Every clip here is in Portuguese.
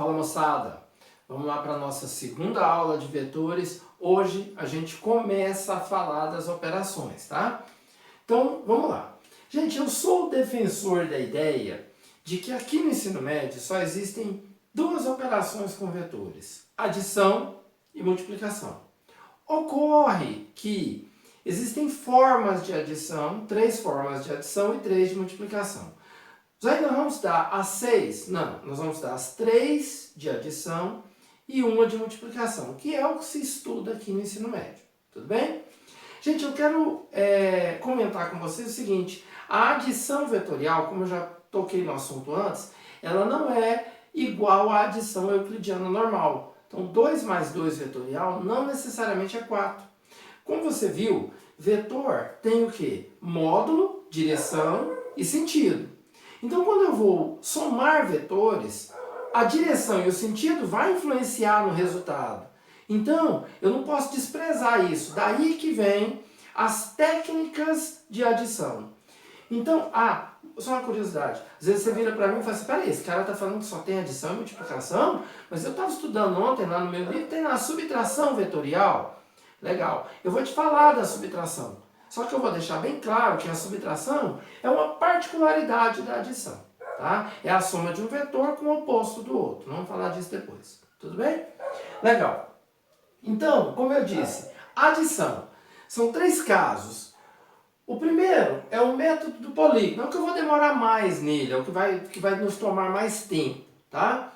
Fala moçada, vamos lá para a nossa segunda aula de vetores. Hoje a gente começa a falar das operações, tá? Então vamos lá. Gente, eu sou o defensor da ideia de que aqui no ensino médio só existem duas operações com vetores: adição e multiplicação. Ocorre que existem formas de adição, 3 formas de adição e 3 de multiplicação. Nós ainda vamos dar as 6? Não, nós vamos dar as 3 de adição e uma de multiplicação, que é o que se estuda aqui no ensino médio. Tudo bem? Gente, eu quero comentar com vocês o seguinte: a adição vetorial, como eu já toquei no assunto antes, ela não é igual à adição euclidiana normal. Então, 2 mais 2 vetorial não necessariamente é 4. Como você viu, vetor tem o quê? Módulo, direção e sentido. Então, quando eu vou somar vetores, a direção e o sentido vai influenciar no resultado. Então, eu não posso desprezar isso. Daí que vem as técnicas de adição. Então, só uma curiosidade. Às vezes você vira para mim e fala assim: peraí, esse cara está falando que só tem adição e multiplicação? Mas eu estava estudando ontem lá no meu livro, tem a subtração vetorial. Legal. Eu vou te falar da subtração. Só que eu vou deixar bem claro que a subtração é uma particularidade da adição, tá? É a soma de um vetor com o oposto do outro. Vamos falar disso depois. Tudo bem? Legal. Então, como eu disse, adição. São 3 casos. O primeiro é o método do polígono. É o que eu vou demorar mais nele, é o que vai nos tomar mais tempo, tá?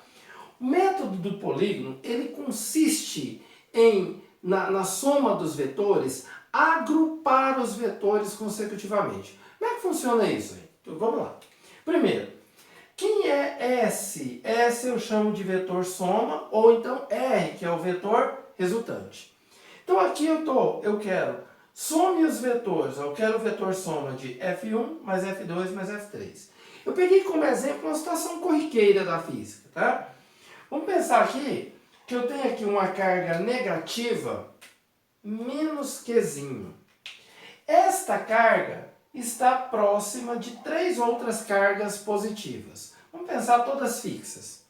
O método do polígono, ele consiste em, na soma dos vetores, agrupar os vetores consecutivamente. Como é que funciona isso aí? Então, vamos lá. Primeiro, quem é S? S eu chamo de vetor soma, ou então R, que é o vetor resultante. Então aqui eu quero some os vetores, eu quero o vetor soma de F1 mais F2 mais F3. Eu peguei como exemplo uma situação corriqueira da física, tá? Vamos pensar aqui que eu tenho aqui uma carga negativa menos Qzinho. Esta carga está próxima de 3 outras cargas positivas. Vamos pensar todas fixas.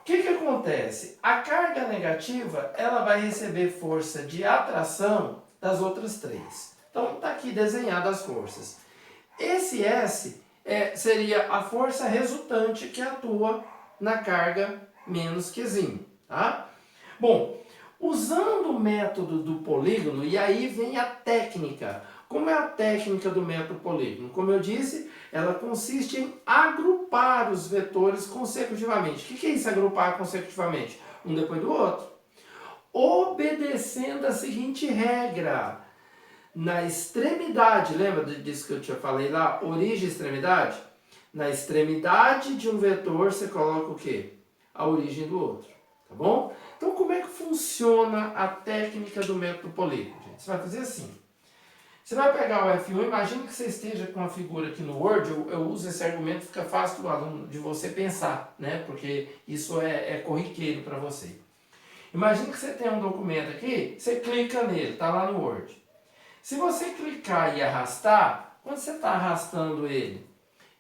O que acontece? A carga negativa ela vai receber força de atração das outras 3. Então está aqui desenhado as forças. Esse S seria a força resultante que atua na carga menos Qzinho. Tá? Bom, usando o método do polígono, e aí vem a técnica. Como é a técnica do método polígono? Como eu disse, ela consiste em agrupar os vetores consecutivamente. O que é isso, agrupar consecutivamente? Um depois do outro. Obedecendo a seguinte regra. Na extremidade, lembra disso que eu te falei lá? Origem e extremidade? Na extremidade de um vetor, você coloca o quê? A origem do outro. Tá bom? Então, como é que funciona a técnica do método polígono, gente? Você vai fazer assim. Você vai pegar o F1, imagine que você esteja com uma figura aqui no Word, eu uso esse argumento, fica fácil do aluno, de você pensar, né? Porque isso é corriqueiro para você. Imagine que você tem um documento aqui, você clica nele, está lá no Word. Se você clicar e arrastar, quando você está arrastando ele,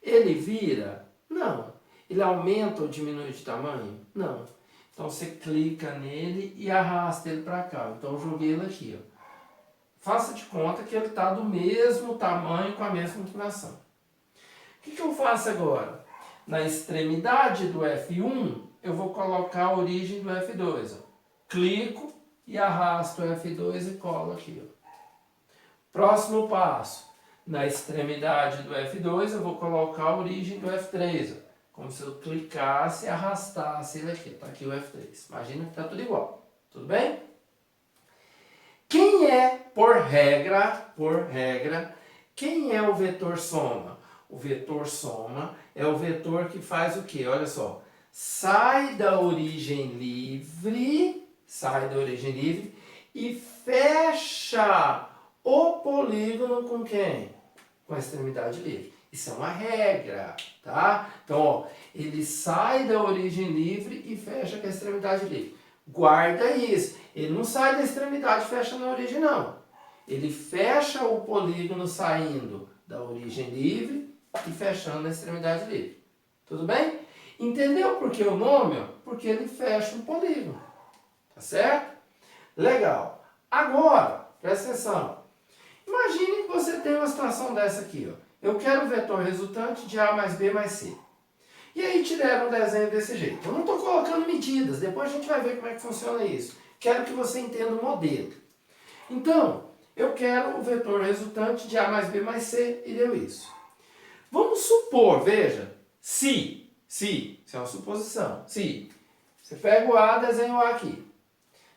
ele vira? Não. Ele aumenta ou diminui de tamanho? Não. Então você clica nele e arrasta ele para cá. Então eu joguei ele aqui, ó. Faça de conta que ele está do mesmo tamanho com a mesma inclinação. O que eu faço agora? Na extremidade do F1, eu vou colocar a origem do F2. Ó. Clico e arrasto o F2 e colo aqui. Ó. Próximo passo. Na extremidade do F2, eu vou colocar a origem do F3. Ó. Como se eu clicasse e arrastasse ele aqui. Está aqui o F3. Imagina que está tudo igual. Tudo bem? Quem é, por regra, quem é o vetor soma? O vetor soma é o vetor que faz o quê? Olha só. Sai da origem livre e fecha o polígono com quem? Com a extremidade livre. Isso é uma regra, tá? Então, ó, ele sai da origem livre e fecha com a extremidade livre. Guarda isso. Ele não sai da extremidade e fecha na origem, não. Ele fecha o polígono saindo da origem livre e fechando na extremidade livre. Tudo bem? Entendeu por que o nome? Porque ele fecha um polígono. Tá certo? Legal. Agora, presta atenção. Imagine que você tem uma situação dessa aqui. Ó. Eu quero o vetor resultante de A mais B mais C. E aí te deram um desenho desse jeito. Eu não estou colocando medidas, depois a gente vai ver como é que funciona isso. Quero que você entenda o modelo. Então, eu quero o vetor resultante de A mais B mais C e deu isso. Vamos supor, veja, se, isso é uma suposição, se você pega o A, desenha o A aqui.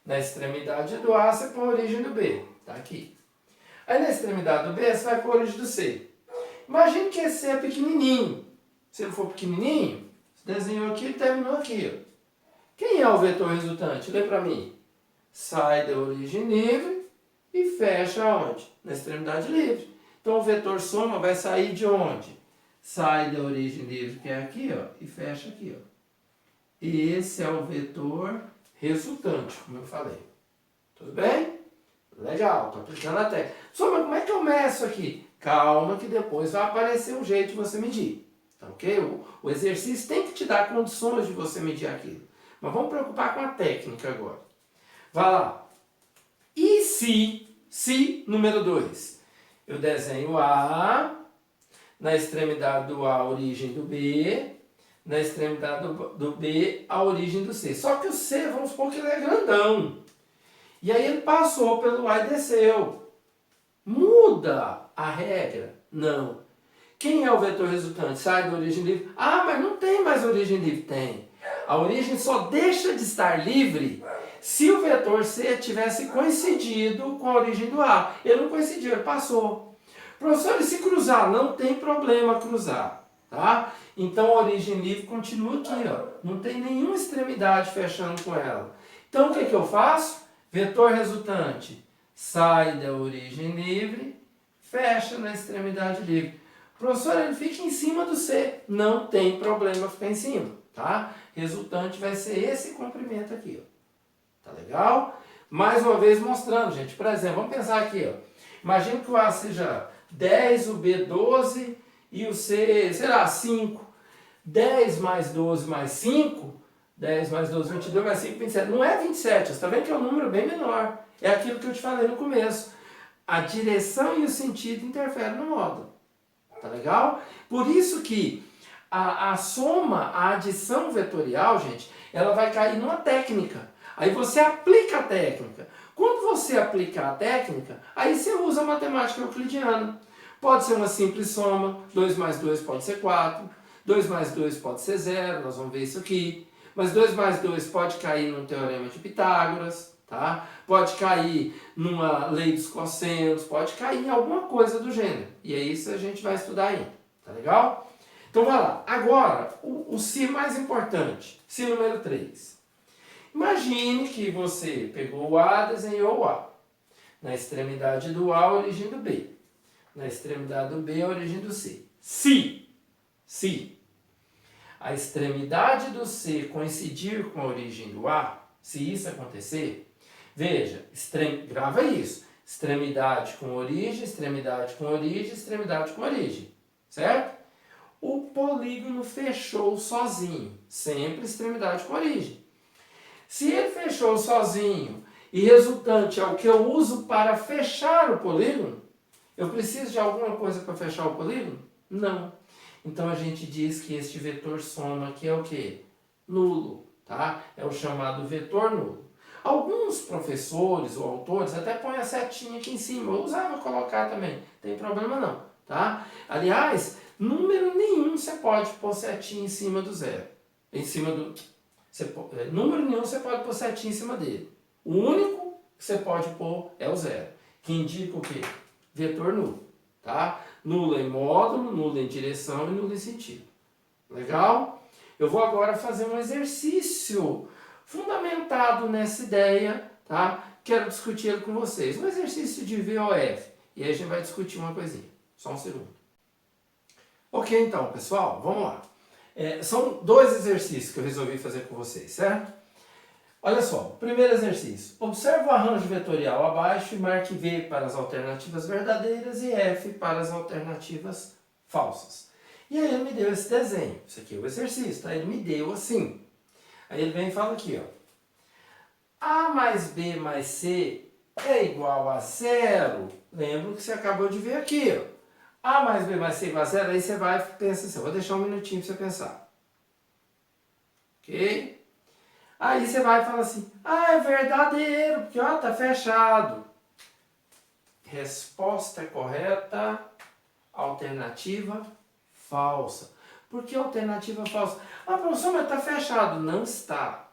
Na extremidade do A, você põe a origem do B, tá aqui. Aí na extremidade do B, você vai pôr a origem do C. Imagine que esse C é pequenininho. Se ele for pequenininho, você desenhou aqui e terminou aqui. Ó. Quem é o vetor resultante? Lê para mim. Sai da origem livre e fecha onde? Na extremidade livre. Então o vetor soma vai sair de onde? Sai da origem livre, que é aqui, ó, e fecha aqui. Ó. E esse é o vetor resultante, como eu falei. Tudo bem? Legal, estou aplicando a técnica. Só, mas como é que eu meço aqui? Calma que depois vai aparecer um jeito de você medir. Tá ok? O exercício tem que te dar condições de você medir aquilo. Mas vamos preocupar com a técnica agora. Vai lá. E se número 2, eu desenho A, na extremidade do A a origem do B, na extremidade do B a origem do C. Só que o C, vamos supor que ele é grandão. E aí ele passou pelo A e desceu. Muda a regra? Não. Quem é o vetor resultante? Sai da origem livre? Ah, mas não tem mais origem livre. Tem. A origem só deixa de estar livre se o vetor C tivesse coincidido com a origem do A. Ele não coincidiu, ele passou. Professor, e se cruzar? Não tem problema cruzar. Tá? Então a origem livre continua aqui. Ó. Não tem nenhuma extremidade fechando com ela. Então o que eu faço? Vetor resultante sai da origem livre, fecha na extremidade livre. Professor, ele fica em cima do C. Não tem problema ficar em cima, tá? Resultante vai ser esse comprimento aqui, ó. Tá legal? Mais uma vez mostrando, gente. Por exemplo, vamos pensar aqui, ó. Imagina que o A seja 10, o B 12 e o C, sei lá, 5. 10 mais 12 mais 5, 10 mais 12, 22 mais 5, 27. Não é 27, você está vendo que é um número bem menor. É aquilo que eu te falei no começo. A direção e o sentido interferem no módulo. Tá legal? Por isso que a soma, a adição vetorial, gente, ela vai cair numa técnica. Aí você aplica a técnica. Quando você aplica a técnica, aí você usa a matemática euclidiana. Pode ser uma simples soma, 2 mais 2 pode ser 4, 2 mais 2 pode ser 0, nós vamos ver isso aqui. Mas 2 mais 2 pode cair num teorema de Pitágoras, tá? Pode cair numa lei dos cossenos, pode cair em alguma coisa do gênero. E é isso que a gente vai estudar ainda, tá legal? Então vai lá. Agora, o se mais importante, se número 3. Imagine que você pegou o A, desenhou o A. Na extremidade do A, a origem do B. Na extremidade do B, a origem do C. Se a extremidade do C coincidir com a origem do A, se isso acontecer, veja, grava isso. Extremidade com origem, extremidade com origem, extremidade com origem. Certo? O polígono fechou sozinho. Sempre extremidade com origem. Se ele fechou sozinho e resultante é o que eu uso para fechar o polígono, eu preciso de alguma coisa para fechar o polígono? Não. Então a gente diz que este vetor soma aqui é o quê? Nulo, tá? É o chamado vetor nulo. Alguns professores ou autores até põem a setinha aqui em cima. Eu usava colocar também, não tem problema não, tá? Aliás, número nenhum você pode pôr setinha em cima do zero. Em cima do... número nenhum você pode pôr setinha em cima dele. O único que você pode pôr é o zero, que indica o quê? Vetor nulo, tá? Nulo em módulo, nulo em direção e nulo em sentido. Legal? Eu vou agora fazer um exercício fundamentado nessa ideia, tá? Quero discutir ele com vocês. Um exercício de VOF. E aí a gente vai discutir uma coisinha. Só um segundo. Ok, então, pessoal, vamos lá. São 2 exercícios que eu resolvi fazer com vocês, certo? Olha só, primeiro exercício. Observe o arranjo vetorial abaixo e marque V para as alternativas verdadeiras e F para as alternativas falsas. E aí ele me deu esse desenho. Isso aqui é o exercício, tá? Ele me deu assim. Aí ele vem e fala aqui, ó. A mais B mais C é igual a zero. Lembra que você acabou de ver aqui, ó. A mais B mais C igual a zero. Aí você vai e pensa assim. Eu vou deixar um minutinho para você pensar. Ok? Aí você vai e fala assim. Ah, é verdadeiro. Porque, ó, tá fechado. Resposta correta. Alternativa falsa. Por que alternativa falsa? Ah, professor, mas está fechado. Não está.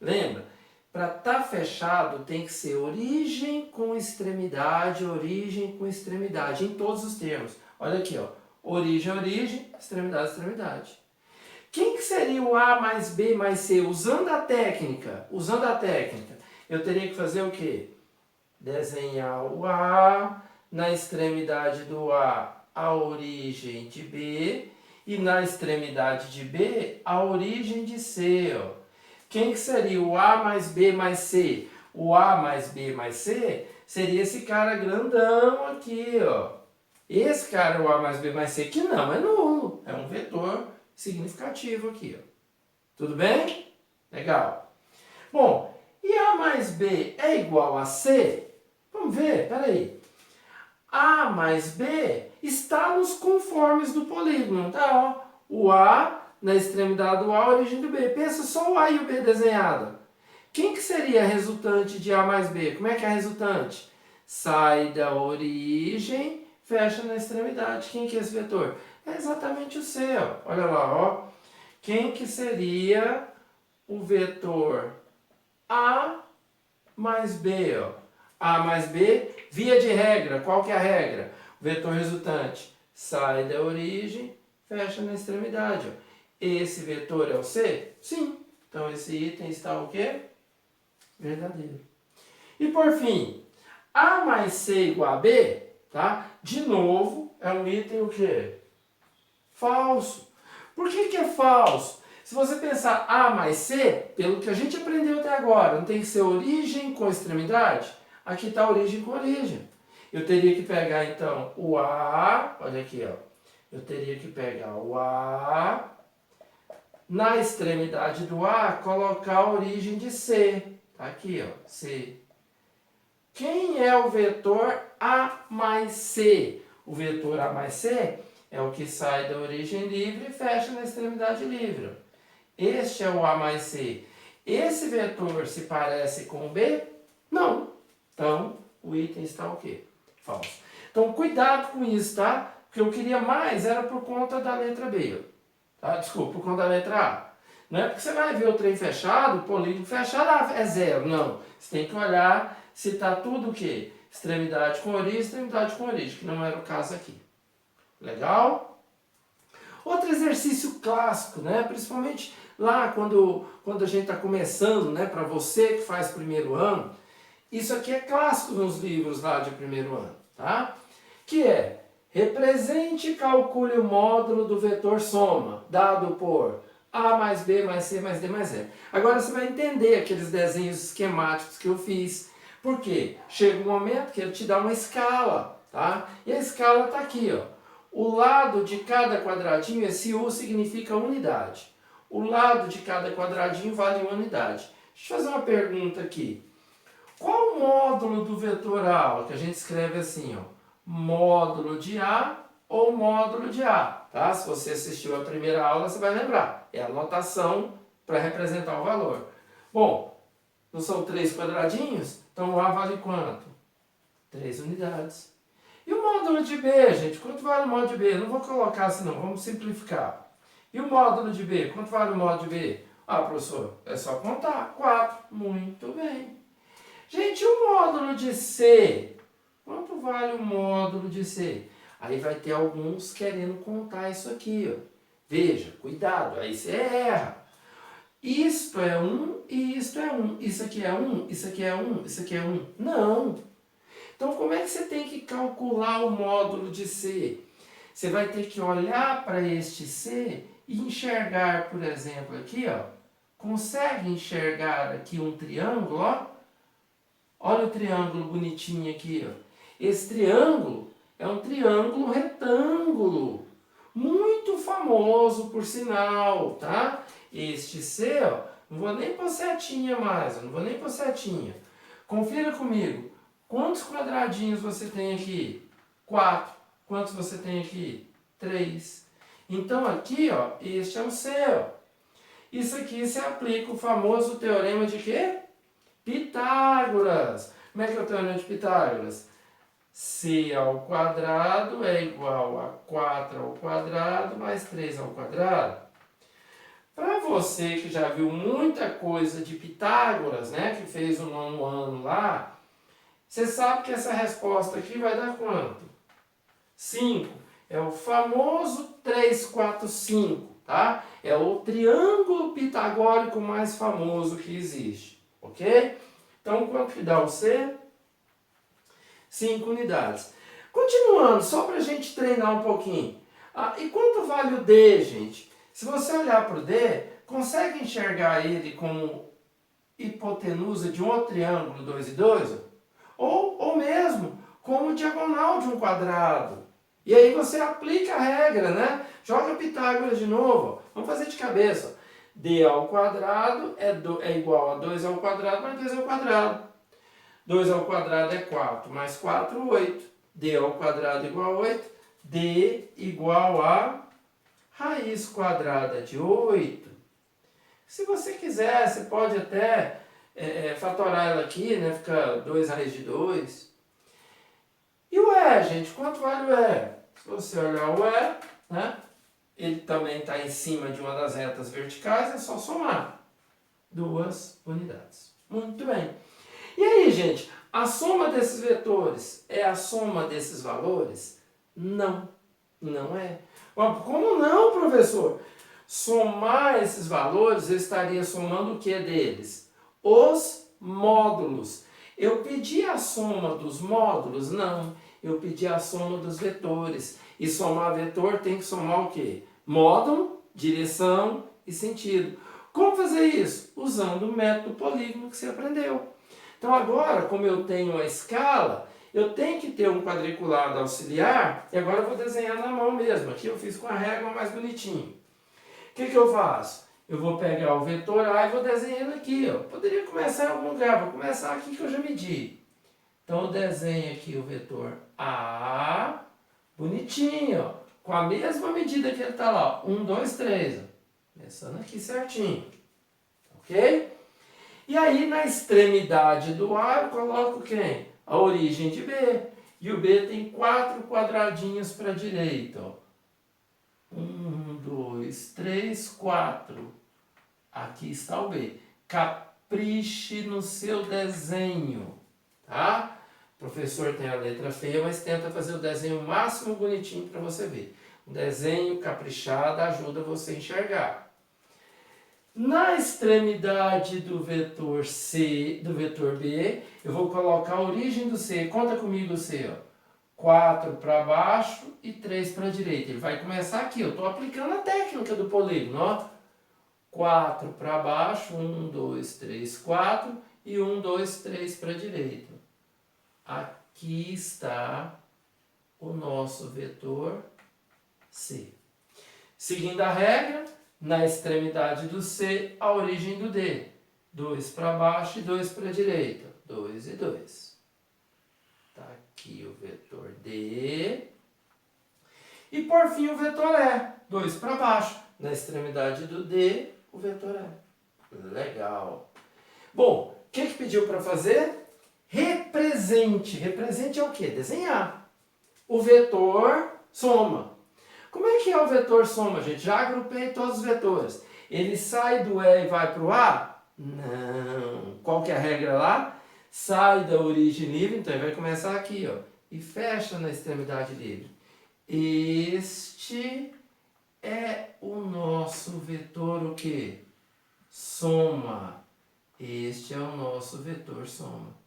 Lembra? Para estar fechado tem que ser origem com extremidade, em todos os termos. Olha aqui, ó. Origem, origem, extremidade, extremidade. Quem que seria o A mais B mais C? Usando a técnica, eu teria que fazer o quê? Desenhar o A, na extremidade do A origem de B, e na extremidade de B, a origem de C, ó. Quem que seria o A mais B mais C? O A mais B mais C seria esse cara grandão aqui, ó. Esse cara é o A mais B mais C, que não é nulo, é um vetor significativo aqui, ó. Tudo bem? Legal. Bom, e A mais B é igual a C? Vamos ver, peraí. A mais B está nos conformes do polígono, tá? Ó. O A na extremidade do A, a origem do B. Pensa só o A e o B desenhado. Quem que seria a resultante de A mais B? Como é que é a resultante? Sai da origem, fecha na extremidade. Quem que é esse vetor? É exatamente o C, ó. Olha lá, ó. Quem que seria o vetor A mais B, ó? A mais B, via de regra. Qual que é a regra? O vetor resultante sai da origem, fecha na extremidade, ó. Esse vetor é o C? Sim. Então esse item está o quê? Verdadeiro. E por fim, A mais C igual a B, tá? De novo, é um item o quê? Falso. Por que que é falso? Se você pensar A mais C, pelo que a gente aprendeu até agora, não tem que ser origem com extremidade? Aqui está origem com origem. Eu teria que pegar então o A, olha aqui, ó. Eu teria que pegar o A, na extremidade do A, colocar a origem de C. Tá aqui, ó, C. Quem é o vetor A mais C? O vetor A mais C é o que sai da origem livre e fecha na extremidade livre. Este é o A mais C. Esse vetor se parece com o B? Não. Então, o item está o quê? Falso. Então, cuidado com isso, tá? O que eu queria mais era por conta da letra B. Tá? Desculpa, por conta da letra A. Não é porque você vai ver o trem fechado, o polígono fechado, é zero. Não. Você tem que olhar se está tudo o quê? Extremidade com origem, que não era o caso aqui. Legal? Outro exercício clássico, né? Principalmente lá quando a gente está começando, né? Para você que faz primeiro ano, isso aqui é clássico nos livros lá de primeiro ano, tá? Que é, represente e calcule o módulo do vetor soma, dado por A mais B mais C mais D mais E. Agora você vai entender aqueles desenhos esquemáticos que eu fiz. Por quê? Chega um momento que ele te dá uma escala, tá? E a escala está aqui, ó. O lado de cada quadradinho, esse U significa unidade. O lado de cada quadradinho vale uma unidade. Deixa eu fazer uma pergunta aqui. Qual o módulo do vetor A? Que a gente escreve assim, ó. Módulo de A ou módulo de A, tá? Se você assistiu a primeira aula, você vai lembrar. É a notação para representar o valor. Bom, não são 3 quadradinhos? Então o A vale quanto? 3 unidades. E o módulo de B, gente? Quanto vale o módulo de B? Não vou colocar assim não, vamos simplificar. E o módulo de B? Quanto vale o módulo de B? Ah, professor, é só contar. 4. Muito bem. Gente, o módulo de C? Quanto vale o módulo de C? Aí vai ter alguns querendo contar isso aqui, ó. Veja, cuidado, aí você erra. Isto é 1 e isto é 1. Isso aqui é 1, isso aqui é 1, isso aqui é 1. Não. Então, como é que você tem que calcular o módulo de C? Você vai ter que olhar para este C e enxergar, por exemplo, aqui, ó. Consegue enxergar aqui um triângulo, ó? Olha o triângulo bonitinho aqui, ó. Esse triângulo é um triângulo retângulo. Muito famoso famoso por sinal, tá? Este C, ó, não vou nem pôr setinha mais, não vou nem pôr setinha. Confira comigo, quantos quadradinhos você tem aqui? 4. Quantos você tem aqui? 3. Então aqui, ó, este é o C, ó. Isso aqui se aplica o famoso teorema de quê? Pitágoras. Como é que é o teorema de Pitágoras? C ao quadrado é igual a 4 ao quadrado mais 3 ao quadrado. Para você que já viu muita coisa de Pitágoras, né, que fez o 9º ano lá, você sabe que essa resposta aqui vai dar quanto? 5. É o famoso 3, 4, 5, tá? É o triângulo pitagórico mais famoso que existe, ok? Então, quanto que dá o C? 5 unidades. Continuando, só para a gente treinar um pouquinho. E quanto vale o D, gente? Se você olhar para o D, consegue enxergar ele como hipotenusa de um outro triângulo 2 e 2? Ou mesmo como diagonal de um quadrado. E aí você aplica a regra, né? Joga Pitágoras de novo. Vamos fazer de cabeça. D ao quadrado é igual a 2 ao quadrado mais 2 ao quadrado. 2 ao quadrado é 4, mais 4, 8. D ao quadrado igual a 8. D igual a raiz quadrada de 8. Se você quiser, você pode até fatorar ela aqui, né? Fica 2 raiz de 2. E o E, gente? Quanto vale o E? Se você olhar o E, né? Ele também está em cima de uma das retas verticais, é só somar 2 unidades. Muito bem. E aí, gente, a soma desses vetores é a soma desses valores? Não, não é. Como não, professor? Somar esses valores, eu estaria somando o que deles? Os módulos. Eu pedi a soma dos módulos? Não, eu pedi a soma dos vetores. E somar vetor tem que somar o quê? Módulo, direção e sentido. Como fazer isso? Usando o método polígono que você aprendeu. Então agora, como eu tenho a escala, eu tenho que ter um quadriculado auxiliar, e agora eu vou desenhar na mão mesmo. Aqui eu fiz com a régua mais bonitinho. O que eu faço? Eu vou pegar o vetor A e vou desenhando aqui. Ó. Poderia começar em algum lugar, vou começar aqui que eu já medi. Então eu desenho aqui o vetor A, bonitinho, ó, com a mesma medida que ele está lá. 1, 2, 3. Começando aqui certinho. Ok? E aí, na extremidade do A, eu coloco quem? A origem de B. E o B tem 4 quadradinhos para a direita. 1, 2, 3, 4. Aqui está o B. Capriche no seu desenho. Tá? O professor tem a letra feia, mas tenta fazer o desenho o máximo bonitinho para você ver. Um desenho caprichado ajuda você a enxergar. Na extremidade do vetor C, do vetor B, eu vou colocar a origem do C. Conta comigo o C, ó. 4 para baixo e 3 para a direita. Ele vai começar aqui, eu estou aplicando a técnica do polígono, ó. 4 para baixo, 1, 2, 3, 4 e 1, 2, 3 para a direita. Aqui está o nosso vetor C. Seguindo a regra, na extremidade do C, a origem do D. 2 para baixo e 2 para a direita. 2 e 2. Está aqui o vetor D. E por fim o vetor E. 2 para baixo. Na extremidade do D, o vetor E. Legal. Bom, o que pediu para fazer? Represente. Represente é o quê? Desenhar. O vetor soma. Como é que é o vetor soma, gente? Já agrupei todos os vetores. Ele sai do E e vai para o A? Não. Qual que é a regra lá? Sai da origem livre, então ele vai começar aqui, ó, e fecha na extremidade livre. Este é o nosso vetor o quê? Soma. Este é o nosso vetor soma.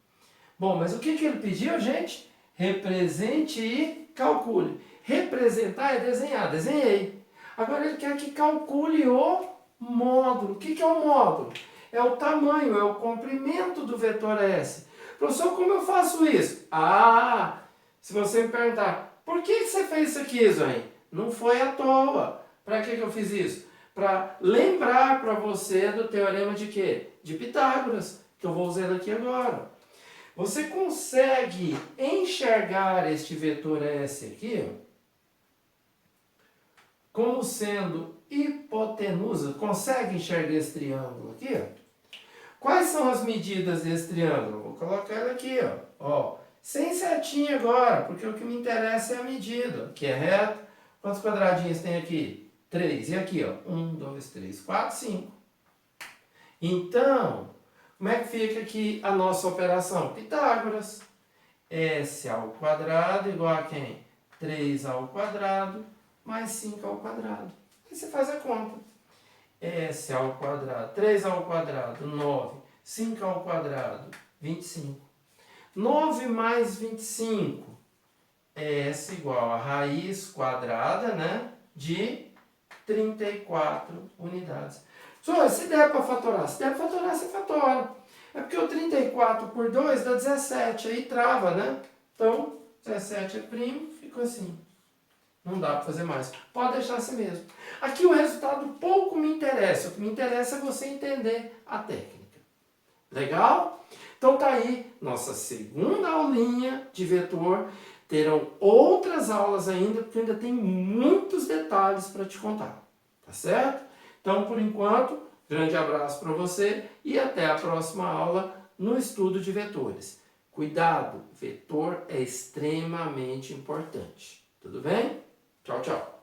Bom, mas o que ele pediu, gente? Represente e calcule. Representar é desenhar. Desenhei. Agora ele quer que calcule o módulo. O que é o módulo? É o tamanho, é o comprimento do vetor S. Professor, como eu faço isso? Se você me perguntar, por que você fez isso aqui, Zoen? Não foi à toa. Para que eu fiz isso? Para lembrar para você do teorema de quê? De Pitágoras, que eu vou usar aqui agora. Você consegue enxergar este vetor S aqui como sendo hipotenusa? Consegue enxergar esse triângulo aqui? Quais são as medidas desse triângulo? Vou colocar ele aqui, ó. Sem setinha agora, porque o que me interessa é a medida, que é reto. Quantos quadradinhos tem aqui? 3. E aqui, ó? 1, 2, 3, 4, 5. Então, como é que fica aqui a nossa operação? Pitágoras. S ao quadrado igual a quem? 3 ao quadrado mais 5 ao quadrado. Aí você faz a conta. S ao quadrado, 3 ao quadrado, 9. 5 ao quadrado, 25. 9 mais 25 é S igual a raiz quadrada, né, de 34 unidades. Só, se der para fatorar, você fatora. É porque o 34 por 2 dá 17, aí trava, né? Então, 17 é primo, ficou assim. Não dá para fazer mais. Pode deixar assim mesmo. Aqui o resultado pouco me interessa. O que me interessa é você entender a técnica. Legal? Então tá aí nossa segunda aulinha de vetor. Terão outras aulas ainda, porque ainda tem muitos detalhes para te contar. Tá certo? Então, por enquanto, grande abraço para você e até a próxima aula no estudo de vetores. Cuidado, vetor é extremamente importante. Tudo bem? Tchau, tchau.